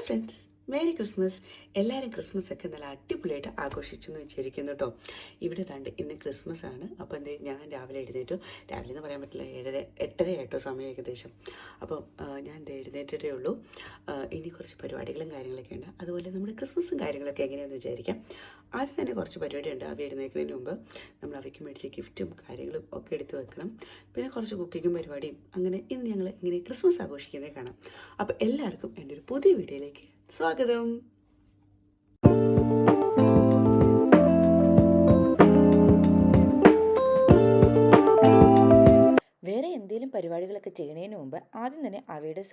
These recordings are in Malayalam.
Friends, merry Christmas. എല്ലാവരും ക്രിസ്മസ് ഒക്കെ നല്ല അടിപൊളിയായിട്ട് ആഘോഷിച്ചു എന്ന് വിചാരിക്കുന്നു കേട്ടോ. ഇവിടെ താണ്ട് ഇന്ന് ക്രിസ്മസ് ആണ്. അപ്പോൾ ഞാൻ രാവിലെ എഴുന്നേറ്റു. രാവിലെ എന്ന് പറയാൻ പറ്റില്ല, 8:30 ആയിട്ടോ സമയം ഏകദേശം. അപ്പോൾ ഞാൻ എഴുന്നേറ്റേ ഉള്ളൂ. ഇനി കുറച്ച് പരിപാടികളും കാര്യങ്ങളൊക്കെ ഉണ്ട്. അതുപോലെ നമ്മുടെ ക്രിസ്മസും കാര്യങ്ങളൊക്കെ എങ്ങനെയാണെന്ന് വിചാരിക്കാം. ആദ്യം തന്നെ കുറച്ച് പരിപാടിയുണ്ട്. അവ എഴുന്നേൽക്കുന്നതിന് മുമ്പ് നമ്മൾ അവയ്ക്ക് മേടിച്ച ഗിഫ്റ്റും കാര്യങ്ങളും ഒക്കെ എടുത്ത് വെക്കണം. പിന്നെ കുറച്ച് കുക്കിങ്ങും പരിപാടിയും. അങ്ങനെ ഇന്ന് ഞങ്ങൾ ഇങ്ങനെ ക്രിസ്മസ് ആഘോഷിക്കുന്നത് കാണാം. അപ്പോൾ എല്ലാവർക്കും എൻ്റെ ഒരു പുതിയ വീഡിയോയിലേക്ക് സ്വാഗതം. വേറെ എന്തെങ്കിലും പരിപാടികളൊക്കെ ചെയ്യുന്നതിന് മുമ്പ് ആദ്യം തന്നെ അവയുടെ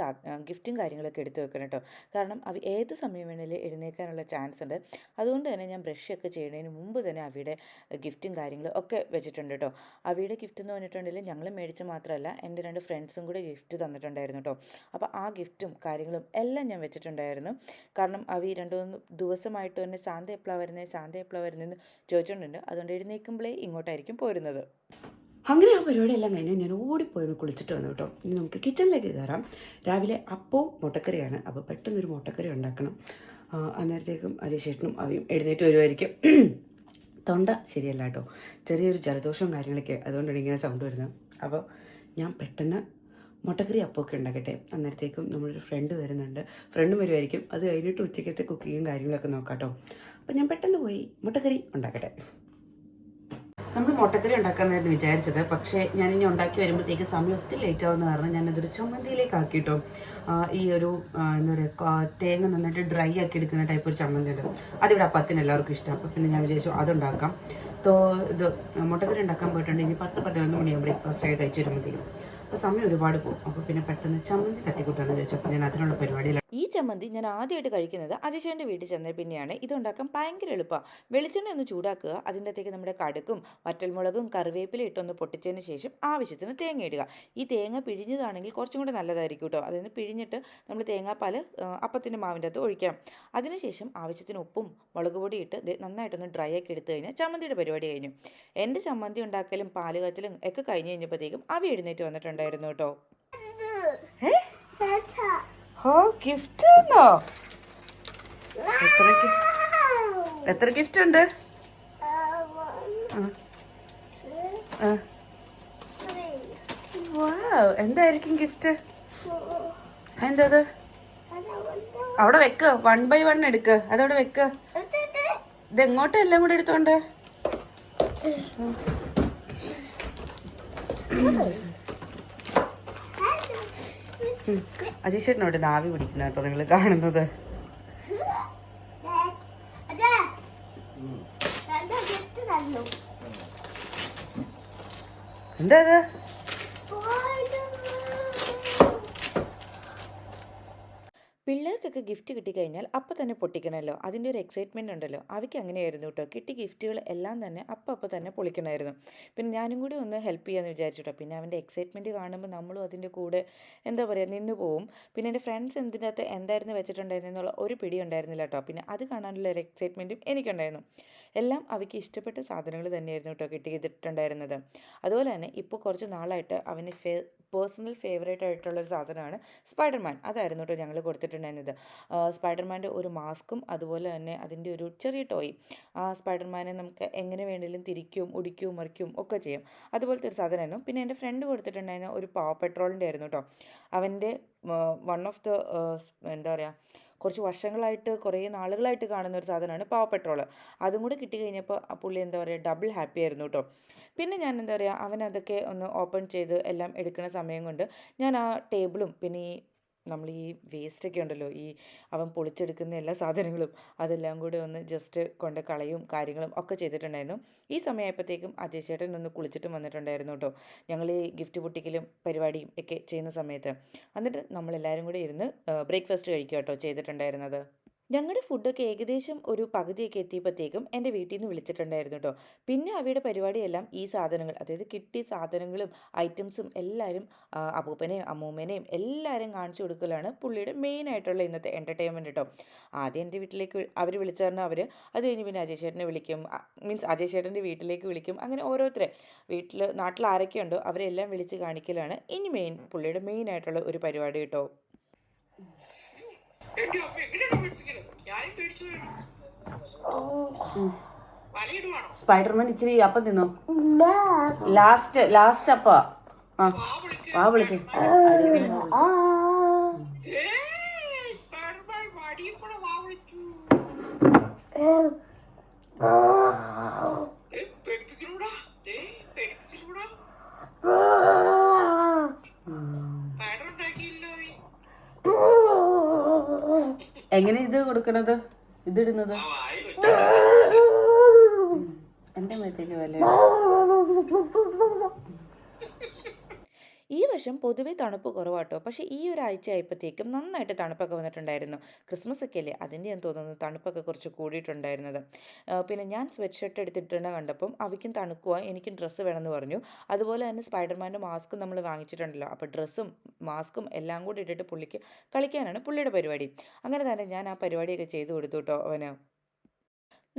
ഗിഫ്റ്റും കാര്യങ്ങളൊക്കെ എടുത്തു വെക്കണം കേട്ടോ. കാരണം അവ ഏത് സമയം വേണമെങ്കിലും എഴുന്നേൽക്കാനുള്ള ചാൻസ് ഉണ്ട്. അതുകൊണ്ട് തന്നെ ഞാൻ ബ്രഷൊക്കെ ചെയ്യുന്നതിന് മുമ്പ് തന്നെ അവയുടെ ഗിഫ്റ്റും കാര്യങ്ങളും ഒക്കെ വെച്ചിട്ടുണ്ട് കേട്ടോ. അവയുടെ ഗിഫ്റ്റ് എന്ന് പറഞ്ഞിട്ടുണ്ടെങ്കിൽ ഞങ്ങൾ മേടിച്ച് മാത്രമല്ല, എൻ്റെ 2 ഫ്രണ്ട്സും കൂടെ ഗിഫ്റ്റ് തന്നിട്ടുണ്ടായിരുന്നു കേട്ടോ. അപ്പോൾ ആ ഗിഫ്റ്റും കാര്യങ്ങളും എല്ലാം ഞാൻ വെച്ചിട്ടുണ്ടായിരുന്നു. കാരണം അവ 2-3 ദിവസമായിട്ട് തന്നെ ശാന്ത എപ്പോഴാണ് വരുന്നതെന്ന് ചോദിച്ചുകൊണ്ടുണ്ട്. അതുകൊണ്ട് എഴുന്നേൽക്കുമ്പോഴേ ഇങ്ങോട്ടായിരിക്കും പോരുന്നത്. അങ്ങനെ ആ പരിപാടിയെല്ലാം കഴിഞ്ഞാൽ ഞാൻ ഓടിപ്പോയി കുളിച്ചിട്ട് വന്നു കേട്ടോ. ഇനി നമുക്ക് കിച്ചണിലേക്ക് കയറാം. രാവിലെ അപ്പവും മുട്ടക്കറിയാണ്. അപ്പോൾ പെട്ടെന്നൊരു മുട്ടക്കറി ഉണ്ടാക്കണം. അന്നേരത്തേക്കും അജയ് അവയും എഴുന്നേറ്റ് വരുമായിരിക്കും. തൊണ്ട ശരിയല്ല കേട്ടോ, ചെറിയൊരു ജലദോഷവും കാര്യങ്ങളൊക്കെ, അതുകൊണ്ടാണ് ഇങ്ങനെ സൗണ്ട് വരുന്നത്. അപ്പോൾ ഞാൻ പെട്ടെന്ന് മുട്ടക്കറി അപ്പമൊക്കെ ഉണ്ടാക്കട്ടെ. അന്നേരത്തേക്കും നമ്മളൊരു ഫ്രണ്ടും വരുമായിരിക്കും. അത് കഴിഞ്ഞിട്ട് ഉച്ചക്കത്തെ കുക്കിങ്ങും കാര്യങ്ങളൊക്കെ നോക്കാം കേട്ടോ. അപ്പോൾ ഞാൻ പെട്ടെന്ന് പോയി മുട്ടക്കറി ഉണ്ടാക്കട്ടെ. നമ്മൾ മുട്ടക്കറി ഉണ്ടാക്കാമെന്നായിരുന്നു വിചാരിച്ചത്. പക്ഷേ ഞാനിനി ഉണ്ടാക്കി വരുമ്പോഴത്തേക്ക് സമയം ഒത്തിരി ലേറ്റ് ആവുന്ന കാരണം ഞാനതൊരു ചമ്മന്തിയിലേക്ക് ആക്കിയിട്ടോ. ഈ ഒരു എന്താ പറയുക, തേങ്ങ നന്നായിട്ട് ഡ്രൈ ആക്കി എടുക്കുന്ന ടൈപ്പ് ഒരു ചമ്മന്തി ഉണ്ട്. അതിവിടെ അപ്പത്തിന് എല്ലാവർക്കും ഇഷ്ടം. അപ്പോൾ പിന്നെ ഞാൻ വിചാരിച്ചു അതുണ്ടാക്കാം. ഇത് മുട്ടക്കറി ഉണ്ടാക്കാൻ പോയിട്ടുണ്ട്. ഇനി 10-11 മണിയാകുമ്പോൾ ബ്രേക്ക്ഫാസ്റ്റ് ആയി കഴിച്ച് വരുമ്പോഴത്തേക്കും അപ്പോൾ സമയം ഒരുപാട് പോകും. അപ്പോൾ പിന്നെ പെട്ടെന്ന് ചമ്മന്തി തട്ടിക്കൂട്ടാന്ന് വിചാരിച്ചു. അപ്പോൾ ഞാൻ അതിനുള്ള പരിപാടിയിലാണ്. ഈ ചമ്മന്തി ഞാൻ ആദ്യമായിട്ട് കഴിക്കുന്നത് അജയൻ്റെ വീട്ടിൽ ചെന്ന പിന്നെയാണ്. ഇതുണ്ടാക്കാൻ ഭയങ്കര എളുപ്പമാണ്. വെളിച്ചെണ്ണ ഒന്ന് ചൂടാക്കുക. അതിൻ്റെ അകത്തേക്ക് നമ്മുടെ കടുക്കും വറ്റൽമുളകും കറിവേപ്പില ഇട്ടൊന്ന് പൊട്ടിച്ചതിന് ശേഷം ആവശ്യത്തിന് തേങ്ങ ഇടുക. ഈ തേങ്ങ പിഴിഞ്ഞതാണെങ്കിൽ കുറച്ചും കൂടെ നല്ലതായിരിക്കും കേട്ടോ. അതിന് പിഴിഞ്ഞിട്ട് നമ്മൾ തേങ്ങാപ്പാൽ അപ്പത്തിൻ്റെ മാവിൻ്റെ അകത്ത് ഒഴിക്കാം. അതിനുശേഷം ആവശ്യത്തിന് ഉപ്പും മുളക് പൊടി ഇട്ട് നന്നായിട്ടൊന്ന് ഡ്രൈ ആക്കി എടുത്തു കഴിഞ്ഞാൽ ചമ്മന്തിയുടെ പരിപാടി കഴിഞ്ഞു. എൻ്റെ ചമ്മന്തി ഉണ്ടാക്കലും പാല് കാച്ചലും ഒക്കെ കഴിഞ്ഞ് കഴിഞ്ഞപ്പോഴത്തേക്കും അവ എഴുന്നേറ്റ് വന്നിട്ടുണ്ടായിരുന്നു കേട്ടോ. ഗിഫ്റ്റ് ആണോ? എത്ര ഗിഫ്റ്റ് ഉണ്ട്? എന്തായിരിക്കും ഗിഫ്റ്റ്? എന്താ അത്? അവിടെ വെക്ക്. 1 by 1 എടുക്ക്. അതവിടെ വെക്ക്. ഇതെങ്ങോട്ടാ എല്ലാം കൂടെ എടുത്തോണ്ട്? അജയ് ചേട്ടനോട് നാവി പിടിക്കുന്ന കേട്ടോ നിങ്ങൾ കാണുന്നത്. എന്താ അത്? പിള്ളേർക്കൊക്കെ ഗിഫ്റ്റ് കിട്ടിക്കഴിഞ്ഞാൽ അപ്പം തന്നെ പൊട്ടിക്കണമല്ലോ, അതിൻ്റെ ഒരു എക്സൈറ്റ്മെൻറ്റ് ഉണ്ടല്ലോ. അവയ്ക്ക് അങ്ങനെയായിരുന്നു കേട്ടോ. കിട്ടിയ ഗിഫ്റ്റുകൾ എല്ലാം തന്നെ അപ്പം തന്നെ പൊളിക്കണമായിരുന്നു. പിന്നെ ഞാനും കൂടി ഒന്ന് ഹെൽപ്പ് ചെയ്യാമെന്ന് വിചാരിച്ചിട്ടോ. പിന്നെ അവൻ്റെ എക്സൈറ്റ്മെൻറ്റ് കാണുമ്പോൾ നമ്മളും അതിൻ്റെ കൂടെ എന്താ പറയുക, നിന്ന് പോവും. പിന്നെ എൻ്റെ ഫ്രണ്ട്സ് എന്തിനകത്ത് എന്തായിരുന്നു വെച്ചിട്ടുണ്ടായിരുന്നുള്ള ഒരു പിടി ഉണ്ടായിരുന്നില്ല കേട്ടോ. പിന്നെ അത് കാണാനുള്ള ഒരു എക്സൈറ്റ്മെൻറ്റും എനിക്കുണ്ടായിരുന്നു. എല്ലാം അവയ്ക്ക് ഇഷ്ടപ്പെട്ട സാധനങ്ങൾ തന്നെയായിരുന്നു കേട്ടോ കിട്ടിയിട്ടുണ്ടായിരുന്നത്. അതുപോലെ തന്നെ ഇപ്പോൾ കുറച്ച് നാളായിട്ട് അവന് പേഴ്സണൽ ഫേവറേറ്റ് ആയിട്ടുള്ളൊരു സാധനമാണ് സ്പൈഡർമാൻ. അതായിരുന്നു കേട്ടോ ഞങ്ങൾ കൊടുത്തിട്ടുണ്ടായിരുന്നത്. സ്പൈഡർമാൻ്റെ ഒരു മാസ്കും അതുപോലെ തന്നെ അതിൻ്റെ ഒരു ചെറിയ ടോയ്. ആ സ്പൈഡർമാനെ നമുക്ക് എങ്ങനെ വേണമെങ്കിലും തിരിക്കും ഒടിക്കും മറിക്കും ഒക്കെ ചെയ്യാം. അതുപോലത്തെ ഒരു സാധനമായിരുന്നു. പിന്നെ എൻ്റെ ഫ്രണ്ട് കൊടുത്തിട്ടുണ്ടായിരുന്ന ഒരു പവർ പെട്രോളിൻ്റെ ആയിരുന്നു കേട്ടോ. അവൻ്റെ വൺ ഓഫ് ദ എന്താ പറയുക, കുറച്ച് വർഷങ്ങളായിട്ട് കുറേ നാളുകളായിട്ട് കാണുന്ന ഒരു സാധനമാണ് പവർ പെട്രോൾ. അതും കൂടെ കിട്ടി കഴിഞ്ഞപ്പോൾ പുള്ളി എന്താ പറയുക, ഡബിൾ ഹാപ്പി ആയിരുന്നു കേട്ടോ. പിന്നെ ഞാൻ എന്താ പറയുക, അവനതൊക്കെ ഒന്ന് ഓപ്പൺ ചെയ്ത് എല്ലാം എടുക്കുന്ന സമയം കൊണ്ട് ഞാൻ ആ ടേബിളും പിന്നെ നമ്മൾ ഈ വേസ്റ്റൊക്കെ ഉണ്ടല്ലോ, ഈ അവൻ പൊളിച്ചെടുക്കുന്ന എല്ലാ സാധനങ്ങളും അതെല്ലാം കൂടെ ഒന്ന് ജസ്റ്റ് കൊണ്ട് കളയും കാര്യങ്ങളും ഒക്കെ ചെയ്തിട്ടുണ്ടായിരുന്നു. ഈ സമയമായപ്പോഴത്തേക്കും അജയ് ചേട്ടൻ ഒന്ന് കുളിച്ചിട്ടും വന്നിട്ടുണ്ടായിരുന്നു കേട്ടോ. ഞങ്ങൾ ഈ ഗിഫ്റ്റ് പൊട്ടിക്കലും പരിപാടിയും ഒക്കെ ചെയ്യുന്ന സമയത്ത്. എന്നിട്ട് നമ്മളെല്ലാവരും കൂടെ ഇരുന്ന് ബ്രേക്ക്ഫാസ്റ്റ് കഴിക്കുക കേട്ടോ ചെയ്തിട്ടുണ്ടായിരുന്നത്. ഞങ്ങളുടെ ഫുഡൊക്കെ ഏകദേശം ഒരു പകുതിയൊക്കെ എത്തിയപ്പോഴത്തേക്കും എൻ്റെ വീട്ടിൽ നിന്ന് വിളിച്ചിട്ടുണ്ടായിരുന്നു കേട്ടോ. പിന്നെ അവയുടെ പരിപാടിയെല്ലാം ഈ സാധനങ്ങൾ, അതായത് കിട്ടിയ സാധനങ്ങളും ഐറ്റംസും എല്ലാവരും അപ്പൂപ്പനെയും അമ്മൂമ്മേനെയും എല്ലാവരും കാണിച്ചു കൊടുക്കലാണ് പുള്ളിയുടെ മെയിനായിട്ടുള്ള ഇന്നത്തെ എൻ്റർടൈൻമെൻറ്റ് കേട്ടോ. ആദ്യം എൻ്റെ വീട്ടിലേക്ക് അവർ വിളിച്ചു പറഞ്ഞാൽ അത് കഴിഞ്ഞ് പിന്നെ അജയ് ചേട്ടനെ വിളിക്കും, മീൻസ് അജയ് ചേട്ടൻ്റെ വീട്ടിലേക്ക് വിളിക്കും. അങ്ങനെ ഓരോരുത്തരെ നാട്ടിൽ ആരൊക്കെയുണ്ടോ അവരെല്ലാം വിളിച്ച് കാണിക്കലാണ് ഇനി പുള്ളിയുടെ മെയിനായിട്ടുള്ള ഒരു പരിപാടി കേട്ടോ. സ്പൈഡർമാൻ ഇച്ചിരി അപ്പം തിന്നോ. ലാസ്റ്റ് അപ്പ ആ വാ വിളിക്ക്. എങ്ങനെ ഇത് കൊടുക്കണത്, ഇതിടുന്നത്? എന്റെ മേത്തേക്ക് വല്ല. ഈ വർഷം പൊതുവേ തണുപ്പ് കുറവാട്ടോ. പക്ഷേ ഈ ഒരാഴ്ച ആയപ്പോഴത്തേക്കും നന്നായിട്ട് തണുപ്പൊക്കെ വന്നിട്ടുണ്ടായിരുന്നു. ക്രിസ്മസ് ഒക്കെ അല്ലേ, അതിൻ്റെ ഞാൻ തോന്നുന്നു തണുപ്പൊക്കെ കുറച്ച് കൂടിയിട്ടുണ്ടായിരുന്നത്. പിന്നെ ഞാൻ സ്വെറ്റ് ഷർട്ട് എടുത്തിട്ടുണ്ട് കണ്ടപ്പം അവയ്ക്കും തണുക്കുക, എനിക്കും ഡ്രസ്സ് വേണമെന്ന് പറഞ്ഞു. അതുപോലെ തന്നെ സ്പൈഡർമാൻ്റെ മാസ്ക് നമ്മൾ വാങ്ങിച്ചിട്ടുണ്ടല്ലോ, അപ്പോൾ ഡ്രസ്സും മാസ്കും എല്ലാം കൂടി ഇട്ടിട്ട് പുള്ളിക്ക് കളിക്കാനാണ് പുള്ളിയുടെ പരിപാടി. അങ്ങനെ തന്നെ ഞാൻ ആ പരിപാടിയൊക്കെ ചെയ്തു കൊടുത്തു കേട്ടോ അവന്.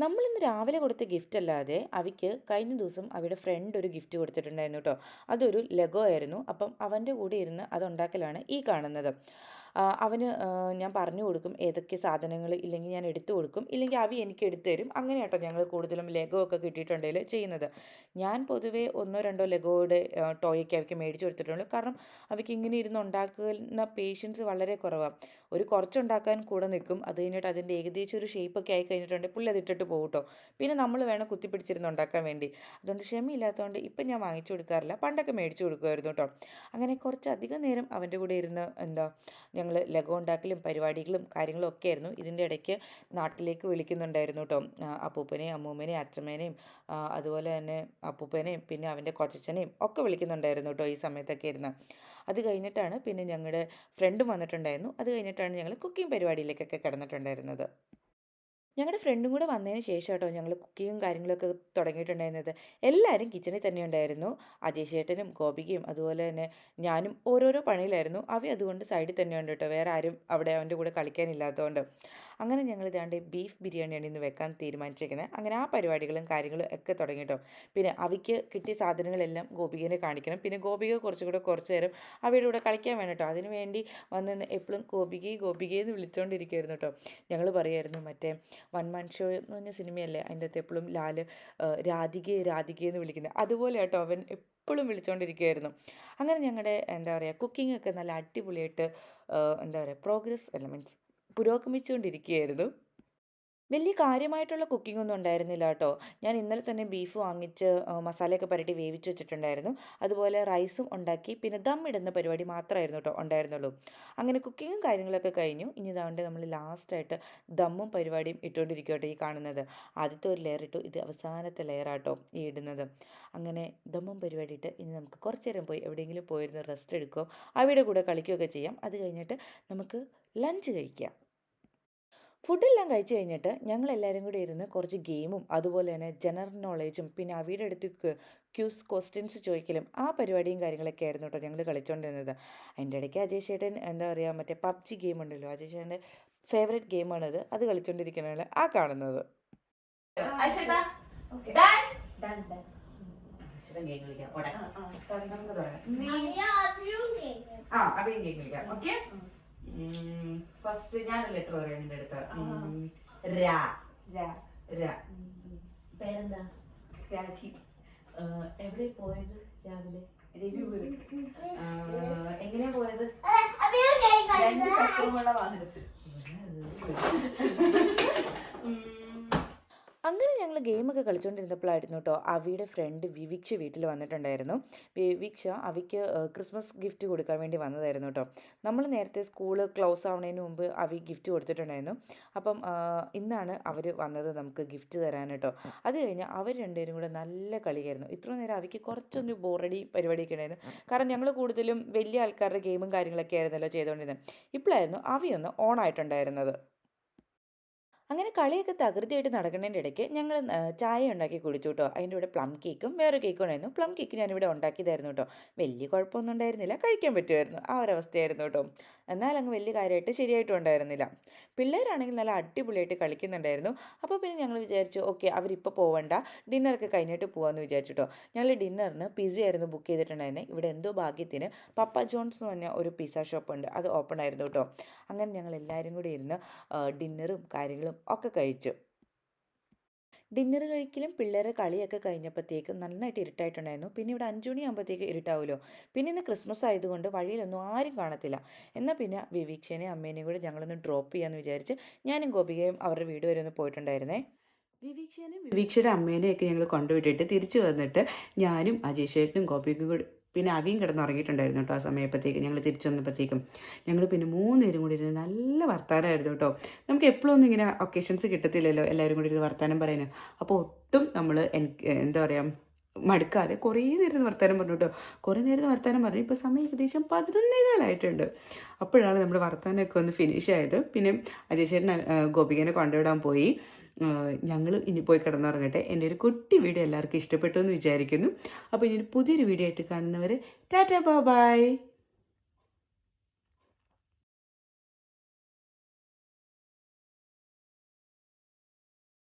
നമ്മളിന്ന് രാവിലെ കൊടുത്ത ഗിഫ്റ്റ് അല്ലാതെ അവയ്ക്ക് കഴിഞ്ഞ ദിവസം അവയുടെ ഫ്രണ്ട് ഒരു ഗിഫ്റ്റ് കൊടുത്തിട്ടുണ്ടായിരുന്നു കേട്ടോ. അതൊരു ലെഗോ ആയിരുന്നു. അപ്പം അവൻ്റെ കൂടെ ഇരുന്ന് അതുണ്ടാക്കലാണ് ഈ കാണുന്നത്. അവന് ഞാൻ പറഞ്ഞു കൊടുക്കും ഏതൊക്കെ സാധനങ്ങൾ ഇല്ലെങ്കിൽ ഞാൻ എടുത്തു കൊടുക്കും, ഇല്ലെങ്കിൽ അവ എനിക്ക് എടുത്തു തരും. അങ്ങനെ കേട്ടോ ഞങ്ങൾ കൂടുതലും ലെഗോ ഒക്കെ കിട്ടിയിട്ടുണ്ടെങ്കിൽ ചെയ്യുന്നത്. ഞാൻ പൊതുവേ ഒന്നോ രണ്ടോ ലെഗോയുടെ ടോയൊക്കെ അവയ്ക്ക് മേടിച്ചു കൊടുത്തിട്ടുള്ളൂ. കാരണം അവയ്ക്ക് ഇങ്ങനെ ഇരുന്ന് ഉണ്ടാക്കുന്ന പേഷ്യൻസ് വളരെ കുറവാണ്. ഒരു കുറച്ചുണ്ടാക്കാൻ കൂടെ നിൽക്കും, അത് കഴിഞ്ഞിട്ട് അതിൻ്റെ ഏകദേശം ഒരു ഷേപ്പൊക്കെ ആയി കഴിഞ്ഞിട്ടുണ്ടെങ്കിൽ പുള്ളി അത് ഇട്ടിട്ട് പോകും കേട്ടോ. പിന്നെ നമ്മൾ വേണം കുത്തിപ്പിടിച്ചിരുന്ന് ഉണ്ടാക്കാൻ വേണ്ടി. അതുകൊണ്ട് ക്ഷമയില്ലാത്തതുകൊണ്ട് ഇപ്പം ഞാൻ വാങ്ങിച്ചു കൊടുക്കാറില്ല, പണ്ടൊക്കെ മേടിച്ചു കൊടുക്കുമായിരുന്നു കേട്ടോ. അങ്ങനെ കുറച്ചധികം നേരം അവൻ്റെ കൂടെ ഇരുന്ന് ഞങ്ങൾ ലെഗോ ഉണ്ടാക്കലും പരിപാടികളും കാര്യങ്ങളും ഒക്കെ ആയിരുന്നു. ഇതിൻ്റെ ഇടയ്ക്ക് നാട്ടിലേക്ക് വിളിക്കുന്നുണ്ടായിരുന്നു കേട്ടോ. അപ്പൂപ്പനെയും അമ്മൂമ്മനെയും അച്ഛമ്മേനെയും അതുപോലെ തന്നെ അപ്പൂപ്പനെയും പിന്നെ അവൻ്റെ കൊച്ചച്ഛനെയും ഒക്കെ വിളിക്കുന്നുണ്ടായിരുന്നു കേട്ടോ ഈ സമയത്തൊക്കെ ഇരുന്ന്. അത് കഴിഞ്ഞിട്ടാണ് പിന്നെ ഞങ്ങളുടെ ഫ്രണ്ടും വന്നിട്ടുണ്ടായിരുന്നു. അത് കഴിഞ്ഞിട്ടാണ് ഞങ്ങൾ കുക്കിംഗ് പരിപാടിയിലേക്കൊക്കെ കിടന്നിട്ടുണ്ടായിരുന്നത്. ഞങ്ങളുടെ ഫ്രണ്ടും കൂടെ വന്നതിന് ശേഷം കേട്ടോ ഞങ്ങൾ കുക്കിങ്ങും കാര്യങ്ങളൊക്കെ തുടങ്ങിയിട്ടുണ്ടായിരുന്നത്. എല്ലാവരും കിച്ചണിൽ തന്നെ ഉണ്ടായിരുന്നു. അജയ് ചേട്ടനും ഗോപികയും അതുപോലെ തന്നെ ഞാനും ഓരോരോ പണിയിലായിരുന്നു. അതുകൊണ്ട് സൈഡിൽ തന്നെ ഉണ്ട് കേട്ടോ, വേറെ ആരും അവിടെ അവൻ്റെ കൂടെ കളിക്കാനില്ലാത്തതുകൊണ്ട്. അങ്ങനെ ഞങ്ങൾ ഇതാണ്ട് ബീഫ് ബിരിയാണിയാണ് ഇന്ന് വെക്കാൻ തീരുമാനിച്ചിരിക്കുന്നത്. അങ്ങനെ ആ പരിപാടികളും കാര്യങ്ങളും ഒക്കെ തുടങ്ങി കേട്ടോ. പിന്നെ അവയ്ക്ക് കിട്ടിയ സാധനങ്ങളെല്ലാം ഗോപികനെ കാണിക്കണം. പിന്നെ ഗോപിക കുറച്ച് നേരം അവയുടെ കൂടെ കളിക്കാൻ വേണം കേട്ടോ. അതിന് വേണ്ടി വന്ന് എപ്പോഴും ഗോപികയെന്ന് വിളിച്ചുകൊണ്ടിരിക്കുമായിരുന്നു കേട്ടോ. ഞങ്ങൾ പറയുമായിരുന്നു മറ്റേ വൺ മാൻ ഷോ എന്ന് പറഞ്ഞ സിനിമയല്ലേ, അതിൻ്റെ അകത്ത് എപ്പോഴും ലാല് രാധികയെന്ന് വിളിക്കുന്നത്, അതുപോലെ കേട്ടോ അവൻ എപ്പോഴും വിളിച്ചുകൊണ്ടിരിക്കുമായിരുന്നു. അങ്ങനെ ഞങ്ങളുടെ എന്താ പറയുക കുക്കിങ്ങൊക്കെ നല്ല അടിപൊളിയായിട്ട് എന്താ പറയുക പ്രോഗ്രസ് അല്ല മീൻസ് പുരോഗമിച്ചുകൊണ്ടിരിക്കുകയായിരുന്നു. വലിയ കാര്യമായിട്ടുള്ള കുക്കിംഗ് ഒന്നും ഉണ്ടായിരുന്നില്ല കേട്ടോ. ഞാൻ ഇന്നലെ തന്നെ ബീഫ് വാങ്ങിച്ച് മസാലയൊക്കെ പുരട്ടി വേവിച്ച് വെച്ചിട്ടുണ്ടായിരുന്നു. അതുപോലെ റൈസും ഉണ്ടാക്കി, പിന്നെ ദം ഇടുന്ന പരിപാടി മാത്രമായിരുന്നു കേട്ടോ ഉണ്ടായിരുന്നുള്ളൂ. അങ്ങനെ കുക്കിങ്ങും കാര്യങ്ങളൊക്കെ കഴിഞ്ഞു. ഇനി ഇതാണ്ട് നമ്മൾ ലാസ്റ്റായിട്ട് ദമ്മും പരിപാടിയും ഇട്ടുകൊണ്ടിരിക്കും കേട്ടോ ഈ കാണുന്നത്. ആദ്യത്തെ ഒരു ലെയർ ഇട്ടു, ഇത് അവസാനത്തെ ലെയറാട്ടോ ഈ ഇടുന്നത്. അങ്ങനെ ദമ്മും പരിപാടി ഇട്ട് ഇനി നമുക്ക് കുറച്ച് നേരം പോയി എവിടെയെങ്കിലും പോയിരുന്ന് റെസ്റ്റ് എടുക്കുകയോ അവയുടെ കൂടെ കളിക്കുകയൊക്കെ ചെയ്യാം. അത് കഴിഞ്ഞിട്ട് നമുക്ക് ലഞ്ച് കഴിക്കാം. ഫുഡെല്ലാം കഴിച്ച് കഴിഞ്ഞിട്ട് ഞങ്ങളെല്ലാവരും കൂടി ഇരുന്ന് കുറച്ച് ഗെയിമും അതുപോലെ തന്നെ ജനറൽ നോളേജും പിന്നെ അവയുടെ അടുത്ത് ക്യൂസ് ക്വസ്റ്റ്യൻസ് ചോദിക്കലും ആ പരിപാടിയും കാര്യങ്ങളൊക്കെ ആയിരുന്നു കേട്ടോ ഞങ്ങൾ കളിച്ചുകൊണ്ടിരുന്നത്. അതിൻ്റെ ഇടയ്ക്ക് അജയ് ചേട്ടൻ എന്താ പറയുക മറ്റേ പബ്ജി ഗെയിം ഉണ്ടല്ലോ, അജയ് ചേട്ടൻ്റെ ഫേവറേറ്റ് ഗെയിമാണത്, അത് കളിച്ചുകൊണ്ടിരിക്കുന്നതാണ് ആ കാണുന്നത്. ഫസ്റ്റ് ഞാനൊരു ലെറ്റർ പറയാം നിന്റെ അടുത്ത്. പേരെന്താ? രാഖി. എവിടെ പോയത് രാവിലെ? രവിപുരം. എങ്ങനെയാ പോയത്? 2 ചക്രമുള്ള വാഹനത്തിൽ. അങ്ങനെ ഞങ്ങൾ ഗെയിമൊക്കെ കളിച്ചുകൊണ്ടിരുന്നപ്പോഴായിരുന്നു കേട്ടോ അവിയുടെ ഫ്രണ്ട് വിവിക്ഷ വീട്ടിൽ വന്നിട്ടുണ്ടായിരുന്നു. വിവിക്ഷ അവിക്ക് ക്രിസ്മസ് ഗിഫ്റ്റ് കൊടുക്കാൻ വേണ്ടി വന്നതായിരുന്നു കേട്ടോ. നമ്മൾ നേരത്തെ സ്കൂള് ക്ലോസ് ആവുന്നതിന് മുമ്പ് അവി ഗിഫ്റ്റ് കൊടുത്തിട്ടുണ്ടായിരുന്നു. അപ്പം ഇന്നാണ് അവർ വന്നത് നമുക്ക് ഗിഫ്റ്റ് തരാൻ കേട്ടോ. അത് കഴിഞ്ഞ് അവർ രണ്ടുപേരും കൂടെ നല്ല കളിയായിരുന്നു. ഇത്ര നേരം അവയ്ക്ക് കുറച്ചൊന്ന് ബോറടി പരിപാടിയൊക്കെ ഉണ്ടായിരുന്നു. കാരണം ഞങ്ങൾ കൂടുതലും വലിയ ആൾക്കാരുടെ ഗെയിമും കാര്യങ്ങളൊക്കെ ആയിരുന്നല്ലോ ചെയ്തുകൊണ്ടിരുന്നത്. ഇപ്പോഴായിരുന്നു അവയൊന്ന് ഓണായിട്ടുണ്ടായിരുന്നത്. അങ്ങനെ കളിയൊക്കെ തകൃതിയായിട്ട് നടക്കുന്നതിൻ്റെ ഇടയ്ക്ക് ഞങ്ങൾ ചായ ഉണ്ടാക്കി കുടിച്ചു കേട്ടോ. അതിൻ്റെ കൂടെ പ്ലം കേക്കും വേറെ കേക്കും ഉണ്ടായിരുന്നു. പ്ലം കേക്ക് ഞാനിവിടെ ഉണ്ടാക്കിയതായിരുന്നു കേട്ടോ. വലിയ കുഴപ്പമൊന്നും ഉണ്ടായിരുന്നില്ല, കഴിക്കാൻ പറ്റുമായിരുന്നു, ആ ഒരവസ്ഥയായിരുന്നു കേട്ടോ. എന്നാൽ അങ്ങ് വലിയ കാര്യമായിട്ട് ശരിയായിട്ടും ഉണ്ടായിരുന്നില്ല. പിള്ളേരാണെങ്കിൽ നല്ല അടിപൊളിയായിട്ട് കളിക്കുന്നുണ്ടായിരുന്നു. അപ്പോൾ പിന്നെ ഞങ്ങൾ വിചാരിച്ചു ഓക്കെ അവരിപ്പോൾ പോവണ്ട, ഡിന്നറൊക്കെ കഴിഞ്ഞിട്ട് പോകാമെന്ന് വിചാരിച്ചു കേട്ടോ. ഞങ്ങൾ ഡിന്നറിന് പിസ്സ ആയിരുന്നു ബുക്ക് ചെയ്തിട്ടുണ്ടായിരുന്നത്. ഇവിടെ എന്തോ ഭാഗ്യത്തിന് പപ്പ ജോൺസ് എന്ന് പറഞ്ഞ ഒരു പിസ്സ ഷോപ്പുണ്ട്, അത് ഓപ്പൺ ആയിരുന്നു കേട്ടോ. അങ്ങനെ ഞങ്ങൾ എല്ലാവരും കൂടി ഇരുന്ന് ഡിന്നറും കാര്യങ്ങളും ഒക്കെ കഴിച്ചു. ഡിന്നർ കഴിക്കലും പിള്ളേരെ കളിയൊക്കെ കഴിഞ്ഞപ്പോഴത്തേക്കും നന്നായിട്ട് ഇരുട്ടായിട്ടുണ്ടായിരുന്നു. പിന്നെ ഇവിടെ 5 മണിയാകുമ്പോഴത്തേക്ക് ഇരുട്ടാവുമല്ലോ. പിന്നെ ഇന്ന് ക്രിസ്മസ് ആയതുകൊണ്ട് വഴിയിലൊന്നും ആരും കാണത്തില്ല. എന്നാൽ പിന്നെ വിവീക്ഷേനെയും അമ്മേനെയും കൂടെ ഞങ്ങളൊന്ന് ഡ്രോപ്പ് ചെയ്യാമെന്ന് വിചാരിച്ച് ഞാനും ഗോപികയും അവരുടെ വീട് വരെ ഒന്ന് പോയിട്ടുണ്ടായിരുന്നേ. വിവീക്ഷയുടെ അമ്മേനെയൊക്കെ ഞങ്ങൾ കൊണ്ടുവിട്ടിട്ട് തിരിച്ചു വന്നിട്ട് ഞാനും അജയ് ചേട്ടനും ഗോപിക്കും കൂടി പിന്നെ അവിയും കിടന്നുറങ്ങിയിട്ടുണ്ടായിരുന്നു കേട്ടോ. ആ സമയപ്പോഴത്തേക്ക് ഞങ്ങൾ തിരിച്ചു വന്നപ്പോഴത്തേക്കും ഞങ്ങൾ പിന്നെ 3 പേരും കൂടി ഇരുന്ന് നല്ല വർത്താനമായിരുന്നു കേട്ടോ. നമുക്ക് എപ്പോഴും ഒന്നും ഇങ്ങനെ ഒക്കേഷൻസ് കിട്ടത്തില്ലല്ലോ എല്ലാവരും കൂടി ഇരുന്ന് വർത്താനം പറയാനും. അപ്പോൾ ഒട്ടും നമ്മൾ എന്താ പറയുക മടുക്കാതെ കുറേ നേരം വർത്താനം പറഞ്ഞു കേട്ടോ. കുറേ നേരം വർത്താനം പറഞ്ഞു. ഇപ്പോൾ സമയം ഏകദേശം 11:15 അപ്പോഴാണ് നമ്മുടെ വർത്താനമൊക്കെ ഒന്ന് ഫിനിഷ് ആയത്. പിന്നെ അജയ് ചേട്ടൻ ഗോപികനെ കൊണ്ടുവിടാൻ പോയി. ഞങ്ങൾ ഇനി പോയി കിടന്നുറങ്ങട്ടെ. എൻ്റെ ഒരു കുട്ടി വീഡിയോ എല്ലാവർക്കും ഇഷ്ടപ്പെട്ടു എന്ന് വിചാരിക്കുന്നു. അപ്പോൾ ഇനി പുതിയൊരു വീഡിയോ ആയിട്ട് കാണുന്നവരെ ടാറ്റാ ബൈ.